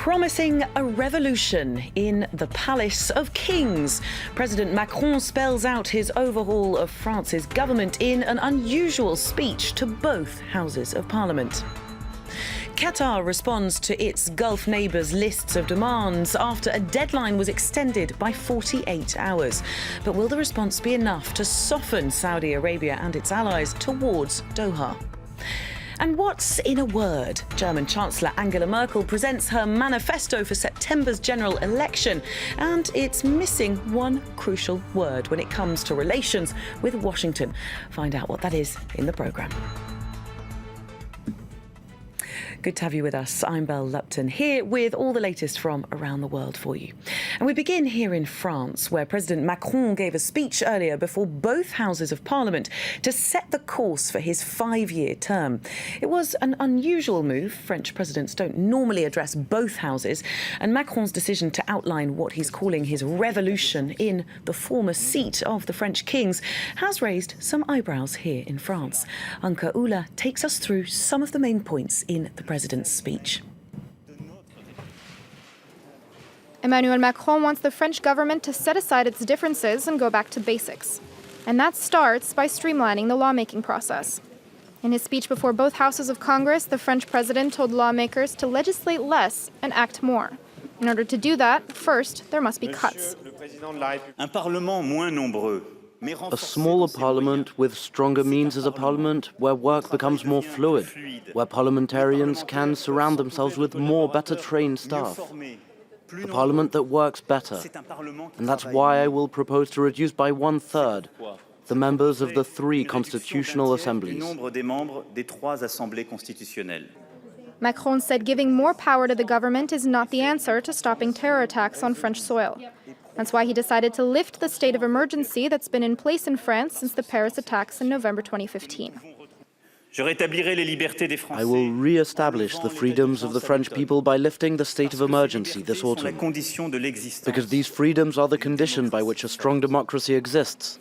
promising a revolution in the Palace of Kings. President Macron spells out his overhaul of France's government in an unusual speech to both houses of parliament. Qatar responds to its Gulf neighbours' lists of demands after a deadline was extended by 48 hours. But will the response be enough to soften Saudi Arabia and its allies towards Doha? And what's in a word? German Chancellor Angela Merkel presents her manifesto for September's general election, and it's missing one crucial word when it comes to relations with Washington. Find out what that is in the programme. Good to have you with us. I'm Belle Lupton, here with all the latest from around the world for you. And we begin here in France, where President Macron gave a speech earlier before both houses of parliament to set the course for his 5-year term. It was an unusual move. French presidents don't normally address both houses, and Macron's decision to outline what he's calling his revolution in the former seat of the French kings has raised some eyebrows here in France. Anke Oula takes us through some of the main points in the president's speech. Emmanuel Macron wants the French government to set aside its differences and go back to basics. And that starts by streamlining the lawmaking process. In his speech before both houses of Congress, the French president told lawmakers to legislate less and act more. In order to do that, first, there must be cuts. A smaller parliament with stronger means as a parliament, where work becomes more fluid, where parliamentarians can surround themselves with more better-trained staff. A parliament that works better. And that's why I will propose to reduce by 1/3 the members of the 3 constitutional assemblies. Macron said giving more power to the government is not the answer to stopping terror attacks on French soil. That's why he decided to lift the state of emergency that's been in place in France since the Paris attacks in November 2015. I will re-establish the freedoms of the French people by lifting the state of emergency this autumn. Because these freedoms are the condition by which a strong democracy exists.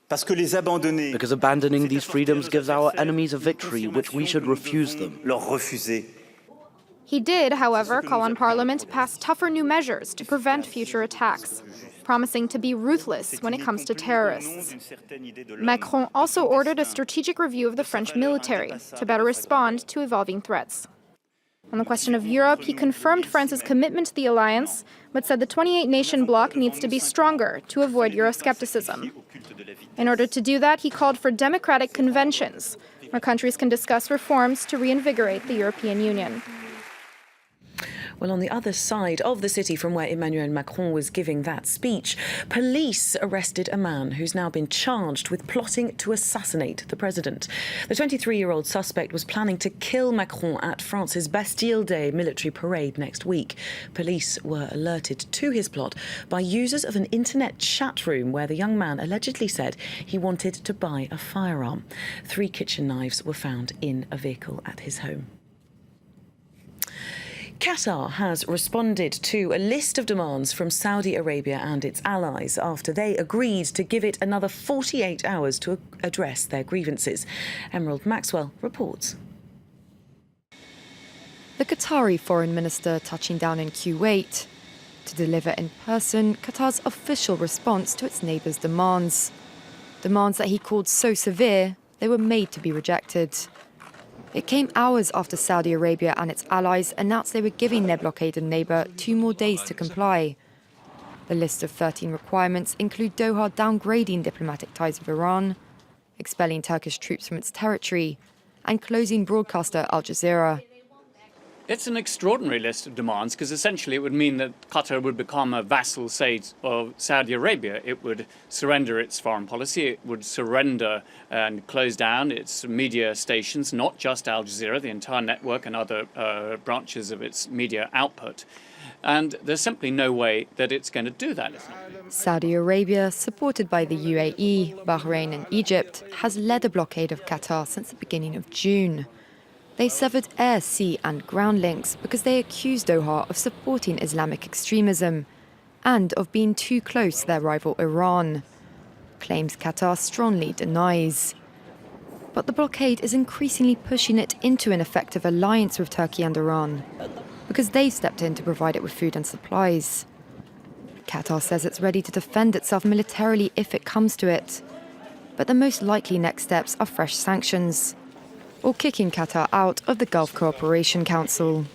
Because abandoning these freedoms gives our enemies a victory which we should refuse them. He did, however, call on Parliament to pass tougher new measures to prevent future attacks, promising to be ruthless when it comes to terrorists. Macron also ordered a strategic review of the French military to better respond to evolving threats. On the question of Europe, he confirmed France's commitment to the alliance, but said the 28-nation bloc needs to be stronger to avoid Euroscepticism. In order to do that, he called for democratic conventions, where countries can discuss reforms to reinvigorate the European Union. Well, on the other side of the city from where Emmanuel Macron was giving that speech, police arrested a man who's now been charged with plotting to assassinate the president. The 23-year-old suspect was planning to kill Macron at France's Bastille Day military parade next week. Police were alerted to his plot by users of an internet chat room where the young man allegedly said he wanted to buy a firearm. 3 kitchen knives were found in a vehicle at his home. Qatar has responded to a list of demands from Saudi Arabia and its allies after they agreed to give it another 48 hours to address their grievances. Emerald Maxwell reports. The Qatari foreign minister touching down in Kuwait to deliver in person Qatar's official response to its neighbours' demands. Demands that he called so severe they were made to be rejected. It came hours after Saudi Arabia and its allies announced they were giving their blockaded neighbour 2 more days to comply. The list of 13 requirements include Doha downgrading diplomatic ties with Iran, expelling Turkish troops from its territory, and closing broadcaster Al Jazeera. It's an extraordinary list of demands because essentially it would mean that Qatar would become a vassal state of Saudi Arabia. It would surrender its foreign policy. It would surrender and close down its media stations, not just Al Jazeera, the entire network and other branches of its media output. And there's simply no way that it's going to do that. Saudi Arabia, supported by the UAE, Bahrain and Egypt, has led a blockade of Qatar since the beginning of June. They severed air, sea and ground links because they accused Doha of supporting Islamic extremism and of being too close to their rival Iran, claims Qatar strongly denies. But the blockade is increasingly pushing it into an effective alliance with Turkey and Iran. because they've stepped in to provide it with food and supplies. Qatar says it's ready to defend itself militarily if it comes to it. But the most likely next steps are fresh sanctions, or kicking Qatar out of the Gulf Cooperation Council.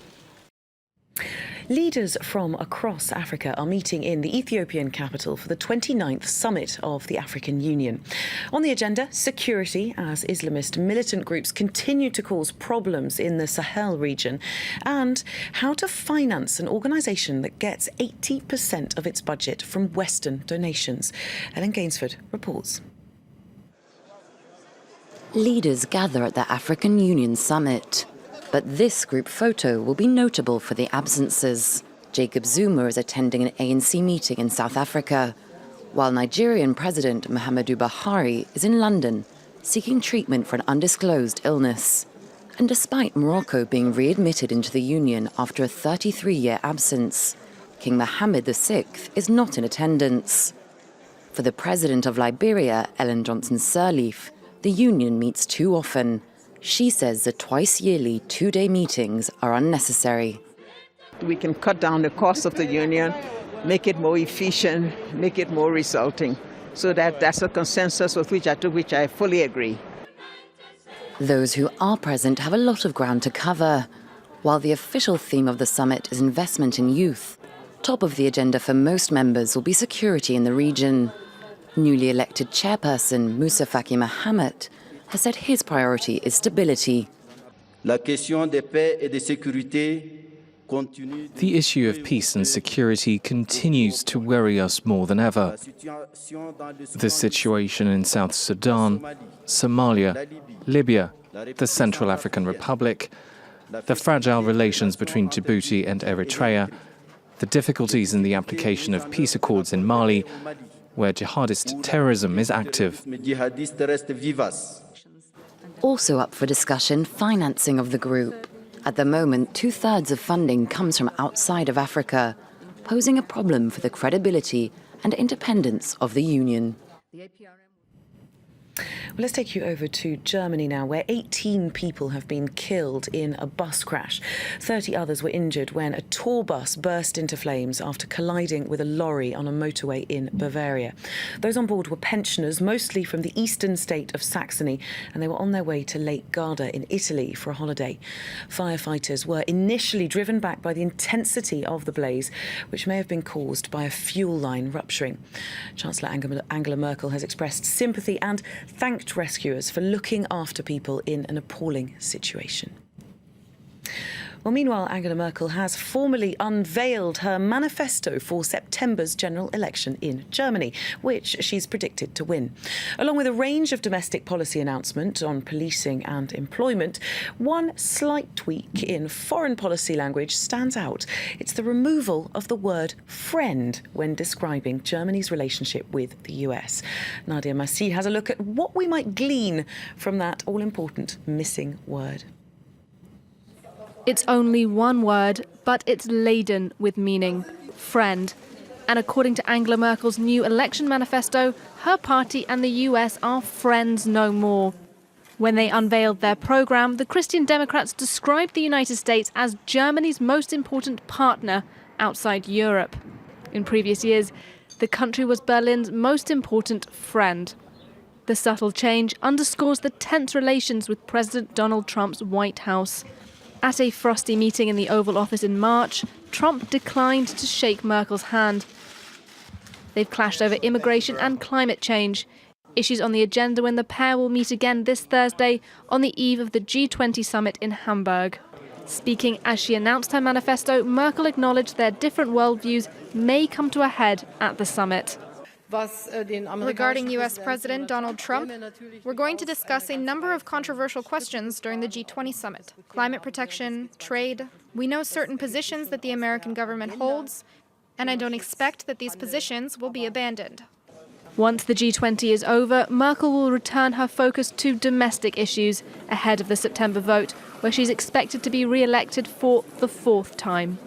Leaders from across Africa are meeting in the Ethiopian capital for the 29th summit of the African Union. On the agenda, security, as Islamist militant groups continue to cause problems in the Sahel region, and how to finance an organisation that gets 80% of its budget from Western donations. Ellen Gainsford reports. Leaders gather at the African Union summit. But this group photo will be notable for the absences. Jacob Zuma is attending an ANC meeting in South Africa, while Nigerian President Muhammadu Buhari is in London, seeking treatment for an undisclosed illness. And despite Morocco being readmitted into the Union after a 33-year absence, King Mohammed VI is not in attendance. For the President of Liberia, Ellen Johnson Sirleaf, the Union meets too often. She says that twice-yearly, two-day meetings are unnecessary. We can cut down the cost of the union, make it more efficient, make it more resulting. So that's a consensus with which I fully agree. Those who are present have a lot of ground to cover. While the official theme of the summit is investment in youth, top of the agenda for most members will be security in the region. Newly elected chairperson Moussa Faki Mahamat has said his priority is stability. The issue of peace and security continues to worry us more than ever. The situation in South Sudan, Somalia, Libya, the Central African Republic, the fragile relations between Djibouti and Eritrea, the difficulties in the application of peace accords in Mali, where jihadist terrorism is active. Also up for discussion, financing of the group. At the moment, 2/3 of funding comes from outside of Africa, posing a problem for the credibility and independence of the Union. Well, let's take you over to Germany now, where 18 people have been killed in a bus crash. 30 others were injured when a tour bus burst into flames after colliding with a lorry on a motorway in Bavaria. Those on board were pensioners, mostly from the eastern state of Saxony, and they were on their way to Lake Garda in Italy for a holiday. Firefighters were initially driven back by the intensity of the blaze, which may have been caused by a fuel line rupturing. Chancellor Angela Merkel has expressed sympathy and thanked rescuers for looking after people in an appalling situation. Well, meanwhile, Angela Merkel has formally unveiled her manifesto for September's general election in Germany, which she's predicted to win. Along with a range of domestic policy announcements on policing and employment, one slight tweak in foreign policy language stands out. It's the removal of the word friend when describing Germany's relationship with the US. Nadia Massi has a look at what we might glean from that all-important missing word. It's only one word, but it's laden with meaning. Friend. And according to Angela Merkel's new election manifesto, her party and the US are friends no more. When they unveiled their programme, the Christian Democrats described the United States as Germany's most important partner outside Europe. In previous years, the country was Berlin's most important friend. The subtle change underscores the tense relations with President Donald Trump's White House. At a frosty meeting in the Oval Office in March, Trump declined to shake Merkel's hand. They've clashed over immigration and climate change, issues on the agenda when the pair will meet again this Thursday on the eve of the G20 summit in Hamburg. Speaking as she announced her manifesto, Merkel acknowledged their different worldviews may come to a head at the summit. Regarding U.S. President Donald Trump, we're going to discuss a number of controversial questions during the G20 summit. Climate protection, trade. We know certain positions that the American government holds, and I don't expect that these positions will be abandoned. Once the G20 is over, Merkel will return her focus to domestic issues ahead of the September vote, where she's expected to be re-elected for the 4th time.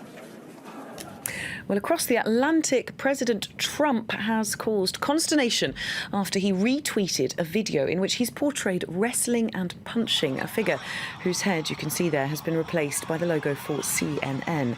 Well, across the Atlantic, President Trump has caused consternation after he retweeted a video in which he's portrayed wrestling and punching a figure whose head, you can see there, has been replaced by the logo for CNN.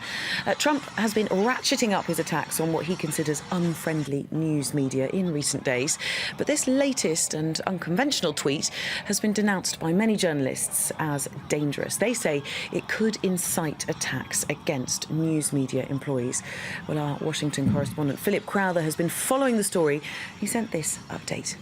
Trump has been ratcheting up his attacks on what he considers unfriendly news media in recent days. But this latest and unconventional tweet has been denounced by many journalists as dangerous. They say it could incite attacks against news media employees. Well, our Washington correspondent Philip Crowther has been following the story. He sent this update.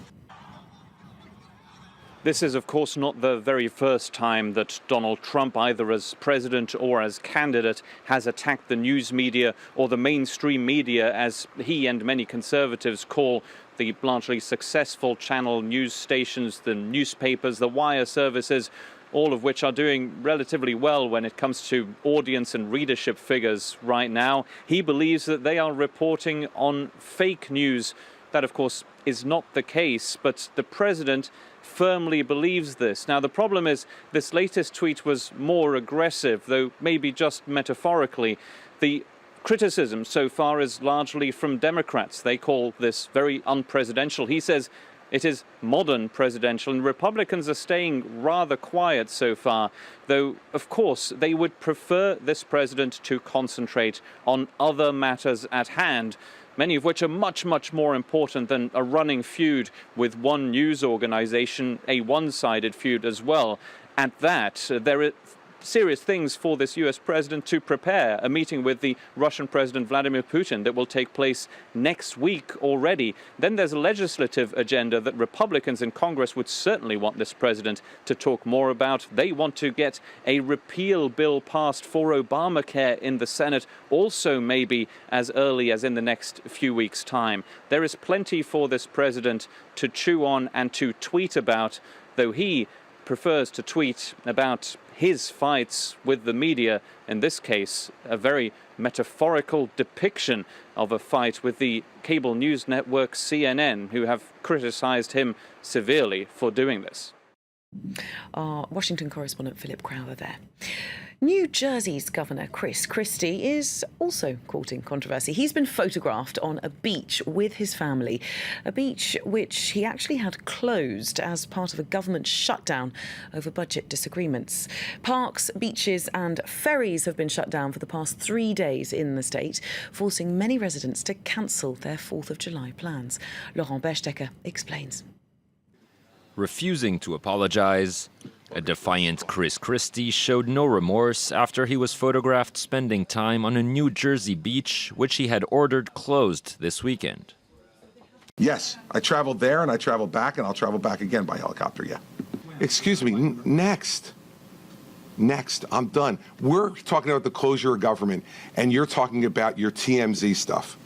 This is, of course, not the very first time that Donald Trump, either as president or as candidate, has attacked the news media or the mainstream media, as he and many conservatives call the largely successful channel news stations, the newspapers, the wire services, all of which are doing relatively well when it comes to audience and readership figures right now. He believes that they are reporting on fake news. That, of course, is not the case, but the president firmly believes this. Now, the problem is this latest tweet was more aggressive, though maybe just metaphorically. The criticism so far is largely from Democrats. They call this very unpresidential. He says it is modern presidential, and Republicans are staying rather quiet so far, though, of course, they would prefer this president to concentrate on other matters at hand, many of which are much, much more important than a running feud with one news organization, a one-sided feud as well. At that, there are serious things for this US president to prepare. A meeting with the Russian President Vladimir Putin that will take place next week already. Then there's a legislative agenda that Republicans in Congress would certainly want this president to talk more about. They want to get a repeal bill passed for Obamacare in the Senate, also maybe as early as in the next few weeks' time. There is plenty for this president to chew on and to tweet about, though he prefers to tweet about his fights with the media, in this case, a very metaphorical depiction of a fight with the cable news network CNN, who have criticized him severely for doing this. Our Washington correspondent Philip Crowther there. New Jersey's Governor Christie is also courting controversy. He's been photographed on a beach with his family, a beach which he actually had closed as part of a government shutdown over budget disagreements. Parks, beaches and ferries have been shut down for the past 3 days in the state, forcing many residents to cancel their 4th of July plans. Laurent Berstecker explains. Refusing to apologize, a defiant Christie showed no remorse after he was photographed spending time on a New Jersey beach, which he had ordered closed this weekend. Yes, I traveled there and I traveled back, and I'll travel back again by helicopter, yeah. Excuse me, next, I'm done. We're talking about the closure of government, and you're talking about your TMZ stuff.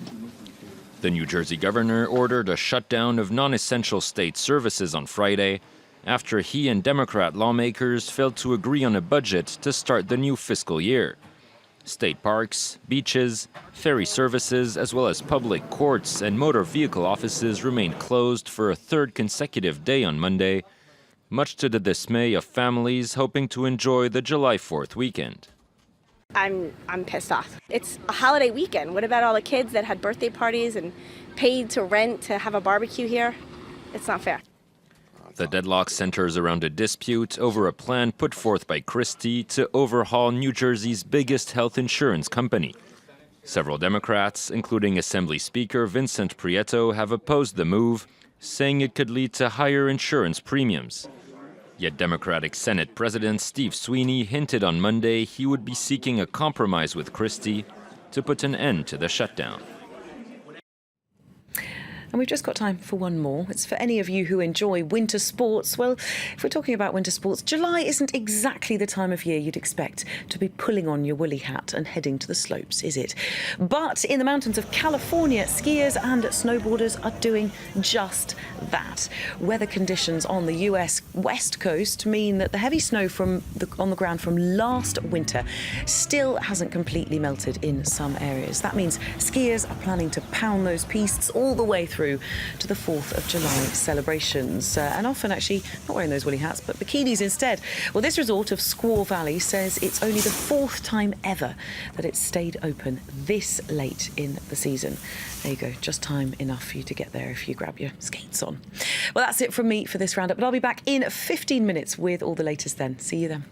The New Jersey governor ordered a shutdown of non-essential state services on Friday after he and Democrat lawmakers failed to agree on a budget to start the new fiscal year. State parks, beaches, ferry services, as well as public courts and motor vehicle offices remained closed for a 3rd consecutive day on Monday, much to the dismay of families hoping to enjoy the July 4th weekend. I'm pissed off. It's a holiday weekend. What about all the kids that had birthday parties and paid to rent to have a barbecue here? It's not fair. The deadlock centers around a dispute over a plan put forth by Christie to overhaul New Jersey's biggest health insurance company. Several Democrats, including Assembly Speaker Vincent Prieto, have opposed the move, saying it could lead to higher insurance premiums. Yet Democratic Senate President Steve Sweeney hinted on Monday he would be seeking a compromise with Christie to put an end to the shutdown. And we've just got time for one more. It's for any of you who enjoy winter sports. Well, if we're talking about winter sports, July isn't exactly the time of year you'd expect to be pulling on your woolly hat and heading to the slopes, is it? But in the mountains of California, skiers and snowboarders are doing just that. Weather conditions on the US West Coast mean that the heavy snow on the ground from last winter still hasn't completely melted in some areas. That means skiers are planning to pound those pistes all the way through through to the 4th of July celebrations. And often actually not wearing those woolly hats, but bikinis instead. Well, this resort of Squaw Valley says it's only the 4th time ever that it's stayed open this late in the season. There you go, just time enough for you to get there if you grab your skates on. Well, that's it from me for this roundup, but I'll be back in 15 minutes with all the latest then. See you then.